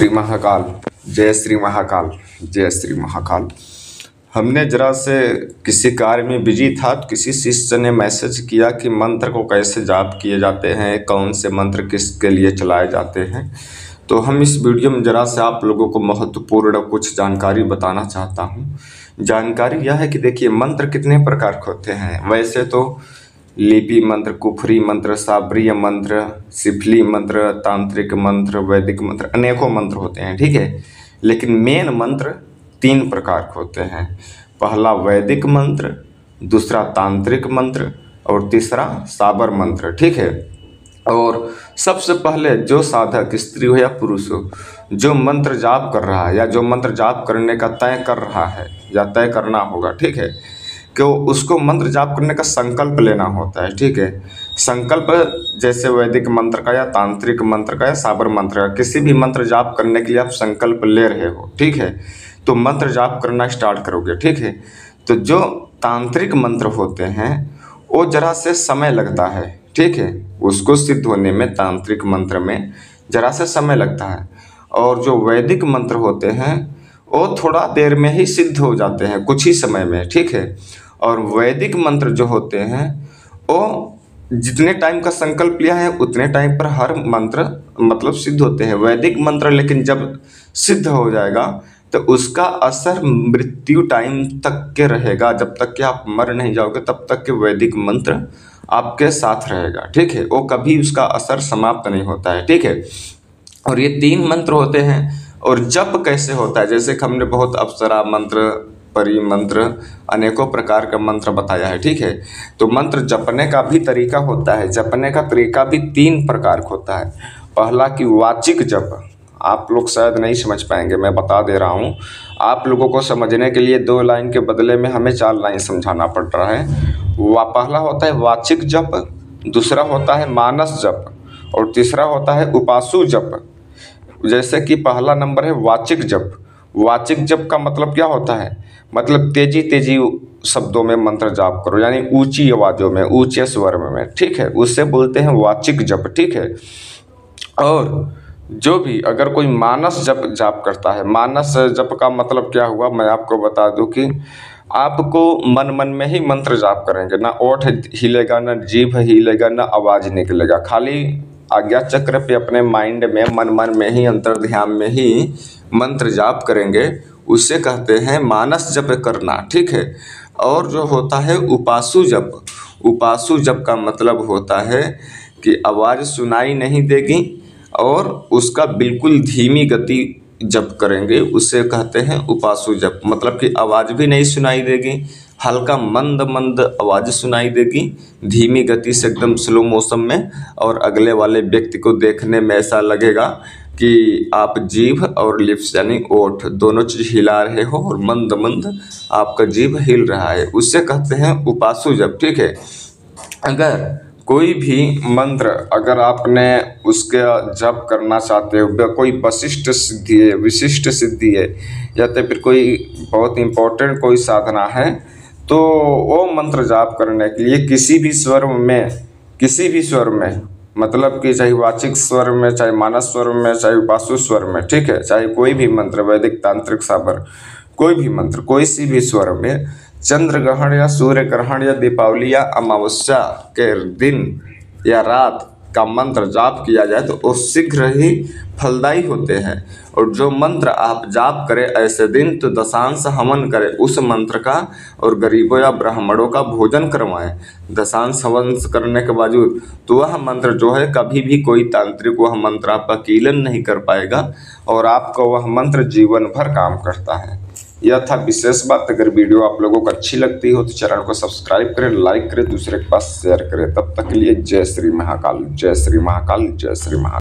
श्री महाकाल। जय श्री महाकाल। जय श्री महाकाल। हमने जरा से किसी कार्य में बिजी था तो किसी शिष्य ने मैसेज किया कि मंत्र को कैसे जाप किए जाते हैं, कौन से मंत्र किसके लिए चलाए जाते हैं। तो हम इस वीडियो में जरा से आप लोगों को महत्वपूर्ण कुछ जानकारी बताना चाहता हूँ। जानकारी यह है कि देखिए, मंत्र कितने प्रकार के होते हैं। वैसे तो लिपि मंत्र, कुफरी मंत्र, साबरीय मंत्र, सिफली मंत्र, तांत्रिक मंत्र, वैदिक मंत्र, अनेकों मंत्र होते हैं, ठीक है। लेकिन मेन मंत्र 3 प्रकार के होते हैं। पहला वैदिक मंत्र, दूसरा तांत्रिक मंत्र और तीसरा साबर मंत्र, ठीक है। और सबसे पहले जो साधक स्त्री हो या पुरुष हो, जो मंत्र जाप कर रहा है या जो मंत्र जाप करने का तय कर रहा है या तय करना होगा, ठीक है, कि उसको मंत्र जाप करने का संकल्प लेना होता है, ठीक है। संकल्प जैसे वैदिक मंत्र का या तांत्रिक मंत्र का या साबर मंत्र का, किसी भी मंत्र जाप करने के लिए आप संकल्प ले रहे हो, ठीक है, तो मंत्र जाप करना स्टार्ट करोगे, ठीक है। तो जो तांत्रिक मंत्र होते हैं वो जरा से समय लगता है, ठीक है, उसको सिद्ध होने में तांत्रिक मंत्र में जरा से समय लगता है। और जो वैदिक मंत्र होते हैं वो थोड़ा देर में ही सिद्ध हो जाते हैं, कुछ ही समय में, ठीक है। और वैदिक मंत्र जो होते हैं वो जितने टाइम का संकल्प लिया है उतने टाइम पर हर मंत्र मतलब सिद्ध होते हैं। वैदिक मंत्र लेकिन जब सिद्ध हो जाएगा तो उसका असर मृत्यु टाइम तक के रहेगा। जब तक कि आप मर नहीं जाओगे तब तक के वैदिक मंत्र आपके साथ रहेगा, ठीक है। वो कभी उसका असर समाप्त नहीं होता है, ठीक है। और ये 3 मंत्र होते हैं। और जप कैसे होता है, जैसे कि हमने बहुत अप्सरा मंत्र, परी मंत्र, अनेकों प्रकार का मंत्र बताया है, ठीक है। तो मंत्र जपने का भी तरीका होता है। जपने का तरीका भी 3 प्रकार का होता है। पहला कि वाचिक जप, आप लोग शायद नहीं समझ पाएंगे, मैं बता दे रहा हूँ। आप लोगों को समझने के लिए 2 लाइन के बदले में हमें 4 लाइन समझाना पड़ रहा है। पहला होता है वाचिक जप, दूसरा होता है मानस जप और तीसरा होता है उपासु जप। जैसे कि पहला नंबर है वाचिक जप। वाचिक जप का मतलब क्या होता है, मतलब तेजी तेजी शब्दों में मंत्र जाप करो, यानी ऊंची आवाज़ों में, ऊंचे स्वर में, ठीक है, उससे बोलते हैं वाचिक जप, ठीक है। और जो भी अगर कोई मानस जप जाप करता है, मानस जप का मतलब क्या हुआ, मैं आपको बता दूं कि आपको मन मन में ही मंत्र जाप करेंगे, ना ओठ हिलेगा, ना जीभ हिलेगा, ना आवाज़ निकलेगा, खाली आज्ञा चक्र पे अपने माइंड में मन मन में ही अंतर्ध्यान में ही मंत्र जाप करेंगे, उससे कहते हैं मानस जप करना, ठीक है। और जो होता है उपासु जप, उपासु जप का मतलब होता है कि आवाज़ सुनाई नहीं देगी और उसका बिल्कुल धीमी गति जप करेंगे, उससे कहते हैं उपासु जप। मतलब कि आवाज़ भी नहीं सुनाई देगी, हल्का मंद मंद आवाज़ सुनाई देगी, धीमी गति से, एकदम स्लो मोशन में, और अगले वाले व्यक्ति को देखने में ऐसा लगेगा कि आप जीभ और लिप्स यानी ओठ दोनों चीज़ हिला रहे हो और मंद मंद आपका जीभ हिल रहा है, उससे कहते हैं उपासु जप, ठीक है। अगर कोई भी मंत्र अगर आपने उसके जप करना चाहते हो, कोई वशिष्ठ सिद्धि है, विशिष्ट सिद्धि है, या तो फिर कोई बहुत इम्पोर्टेंट कोई साधना है, तो वो मंत्र जाप करने के लिए किसी भी स्वर में, मतलब कि चाहे वाचिक स्वर में, चाहे मानस स्वर में, चाहे उपासु स्वर में, ठीक है, चाहे कोई भी मंत्र, वैदिक, तांत्रिक, साबर, कोई भी मंत्र, कोई सी भी स्वर में, चंद्र ग्रहण या सूर्य ग्रहण या दीपावली या अमावस्या के दिन या रात का मंत्र जाप किया जाए तो वो शीघ्र ही फलदायी होते हैं। और जो मंत्र आप जाप करें ऐसे दिन तो दशांश हवन करें उस मंत्र का, और गरीबों या ब्राह्मणों का भोजन करवाएं दशांश हवन करने के बावजूद, तो वह मंत्र जो है कभी भी कोई तांत्रिक वह मंत्र आपका कीलन नहीं कर पाएगा और आपका वह मंत्र जीवन भर काम करता है। यह था विशेष बात। अगर वीडियो आप लोगों को अच्छी लगती हो तो चैनल को सब्सक्राइब करें, लाइक करें, दूसरे के पास शेयर करें। तब तक के लिए जय श्री महाकाल। जय श्री महाकाल। जय श्री महाकाल।